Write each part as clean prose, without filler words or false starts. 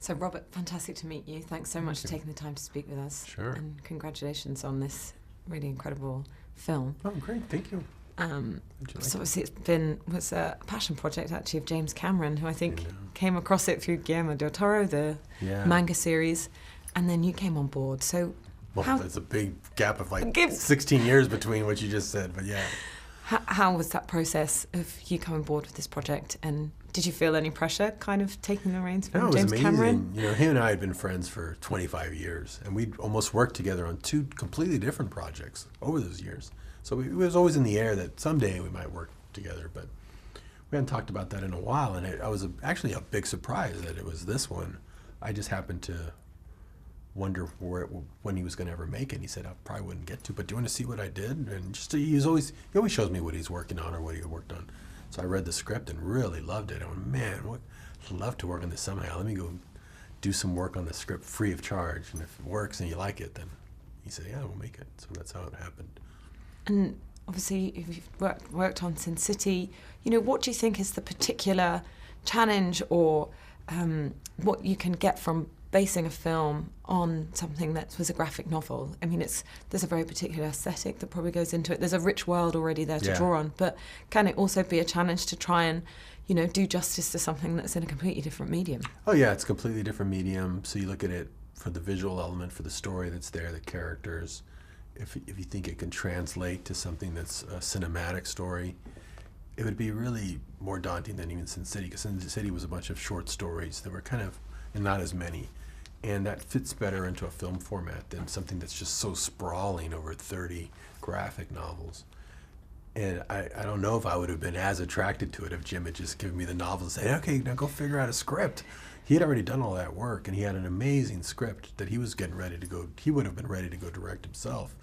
So Robert, fantastic to meet you. Thanks so much for taking the time to speak with us. Sure. And congratulations on this really incredible film. Oh, great. Thank you. So obviously was a passion project actually of James Cameron, who I think came across it through Guillermo del Toro, the manga series, and then you came on board. So there's a big gap of 16 years between what you just said, but yeah. How was that process of you coming on board with this project, and did you feel any pressure kind of taking the reins from James Cameron? You know, him and I had been friends for 25 years, and we'd almost worked together on 2 completely different projects over those years. So it was always in the air that someday we might work together, but we hadn't talked about that in a while, and I was actually a big surprise that it was this one. I just happened to wonder when he was going to ever make it. He said, I probably wouldn't get to, but do you want to see what I did? And he always shows me what he's working on or what he worked on. So I read the script and really loved it. I went, man, I'd love to work on this somehow. Let me go do some work on the script free of charge. And if it works and you like it, then he said, yeah, we'll make it. So that's how it happened. And obviously, if you've worked on Sin City, you know, what do you think is the particular challenge or what you can get from basing a film on something that was a graphic novel? I mean, there's a very particular aesthetic that probably goes into it. There's a rich world already there to draw on, but can it also be a challenge to try and, you know, do justice to something that's in a completely different medium? Oh yeah, it's a completely different medium. So you look at it for the visual element, for the story that's there, the characters. If you think it can translate to something that's a cinematic story, it would be really more daunting than even Sin City, because Sin City was a bunch of short stories that were kind of, and not as many. And that fits better into a film format than something that's just so sprawling over 30 graphic novels. And I don't know if I would have been as attracted to it if Jim had just given me the novel and said, okay, now go figure out a script. He had already done all that work, and he had an amazing script that he was getting ready to go, he would have been ready to go direct himself.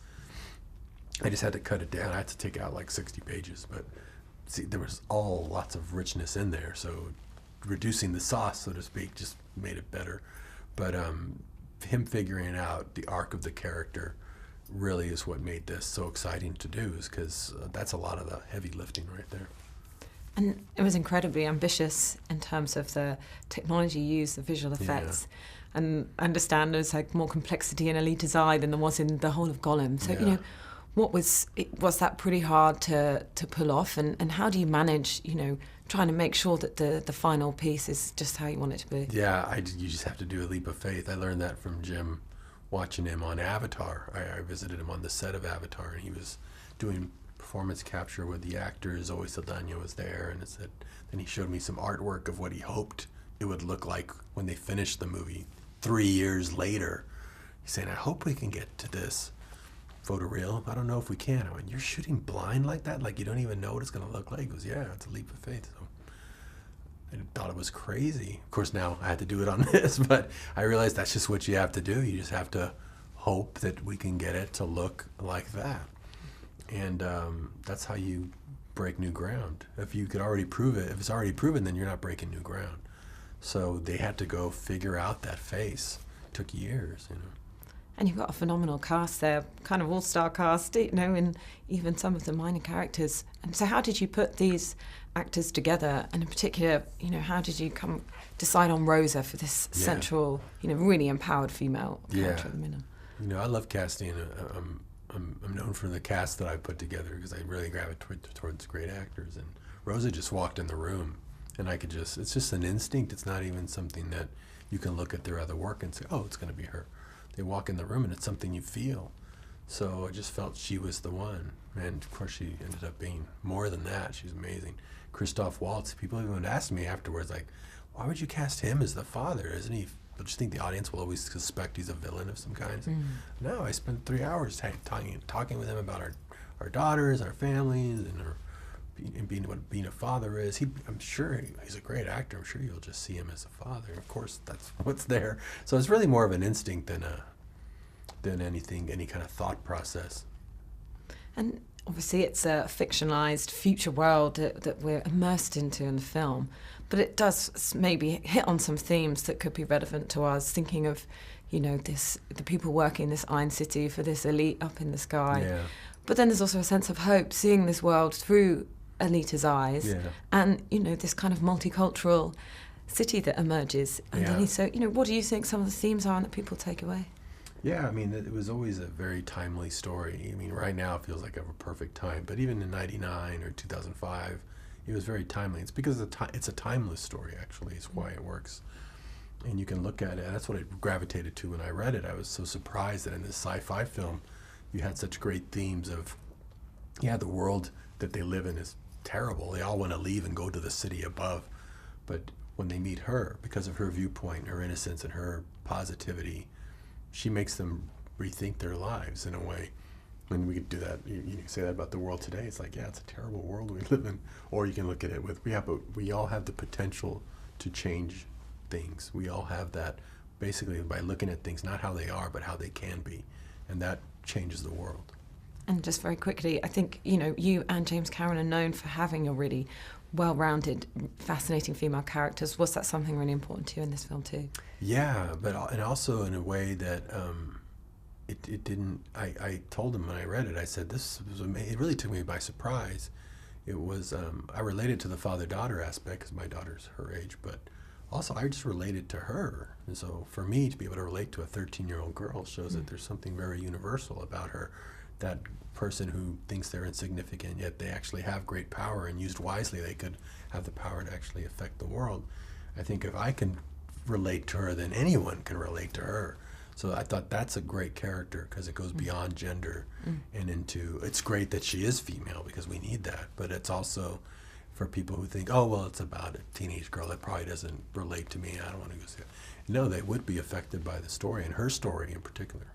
I just had to cut it down. I had to take out like 60 pages, but see, there was lots of richness in there, so reducing the sauce, so to speak, just made it better. But him figuring out the arc of the character really is what made this so exciting to do, is because that's a lot of the heavy lifting right there. And it was incredibly ambitious in terms of the technology used, the visual effects. Yeah. And I understand there's like more complexity in Alita's eye than there was in the whole of Gollum. So, you know, was that pretty hard to pull off? And how do you manage, you know, trying to make sure that the final piece is just how you want it to be? Yeah, you just have to do a leap of faith. I learned that from Jim watching him on Avatar. I visited him on the set of Avatar, and he was doing performance capture with the actors. Zoe Saldana was there, and then he showed me some artwork of what he hoped it would look like when they finished the movie 3 years later. He's saying, I hope we can get to this photoreal. I don't know if we can. I went, you're shooting blind like that? Like you don't even know what it's going to look like? He goes, yeah, it's a leap of faith. So I thought it was crazy. Of course, now I had to do it on this, but I realized that's just what you have to do. You just have to hope that we can get it to look like that. And that's how you break new ground. If you could already prove it, if it's already proven, then you're not breaking new ground. So they had to go figure out that face. It took years, you know. And you've got a phenomenal cast there, kind of all-star cast, you know, and even some of the minor characters. And so how did you put these actors together? And in particular, you know, how did you decide on Rosa for this central, you know, really empowered female character at the minute? You know, I love casting. I'm known for the cast that I put together because I really gravitate towards great actors. And Rosa just walked in the room, and it's just an instinct. It's not even something that you can look at their other work and say, oh, it's going to be her. They walk in the room and it's something you feel. So I just felt she was the one. And of course she ended up being more than that. She's amazing. Christoph Waltz, people even asked me afterwards, like, why would you cast him as the father? Isn't he? But you think the audience will always suspect he's a villain of some kind? No, I spent 3 hours talking with him about our daughters, our families, and being what being a father is. I'm sure he's a great actor. I'm sure you'll just see him as a father. Of course, that's what's there. So it's really more of an instinct than anything, any kind of thought process. And obviously, it's a fictionalized future world that we're immersed into in the film, but it does maybe hit on some themes that could be relevant to us. Thinking of, you know, the people working in this Iron City for this elite up in the sky. Yeah. But then there's also a sense of hope, seeing this world through Alita's eyes, and you know, this kind of multicultural city that emerges underneath. So, what do you think some of the themes are and that people take away? Yeah, I mean, it was always a very timely story. I mean, right now it feels like a perfect time, but even in 99 or 2005, it was very timely. It's because it's a timeless story, actually, is why it works. And you can look at it, and that's what I gravitated to when I read it. I was so surprised that in this sci-fi film, you had such great themes of, the world that they live in is terrible. They all want to leave and go to the city above. But when they meet her, because of her viewpoint, her innocence, and her positivity, she makes them rethink their lives in a way. And we could do that. You can say that about the world today. It's like, it's a terrible world we live in. Or you can look at it with, we all have the potential to change things. We all have that, basically, by looking at things, not how they are, but how they can be. And that changes the world. And just very quickly, I think, you and James Cameron are known for having a really well-rounded, fascinating female characters. Was that something really important to you in this film too? Yeah, and also in a way that it didn't. I told him when I read it, I said this was amazing. It really took me by surprise. It was I related to the father-daughter aspect because my daughter's her age, but also I just related to her. And so for me to be able to relate to a 13-year-old girl shows that there's something very universal about her. That person who thinks they're insignificant, yet they actually have great power, and used wisely, they could have the power to actually affect the world. I think if I can relate to her, then anyone can relate to her. So I thought that's a great character because it goes beyond gender and into, it's great that she is female because we need that, but it's also for people who think, it's about a teenage girl that probably doesn't relate to me, I don't want to go see it. No, they would be affected by the story, and her story in particular.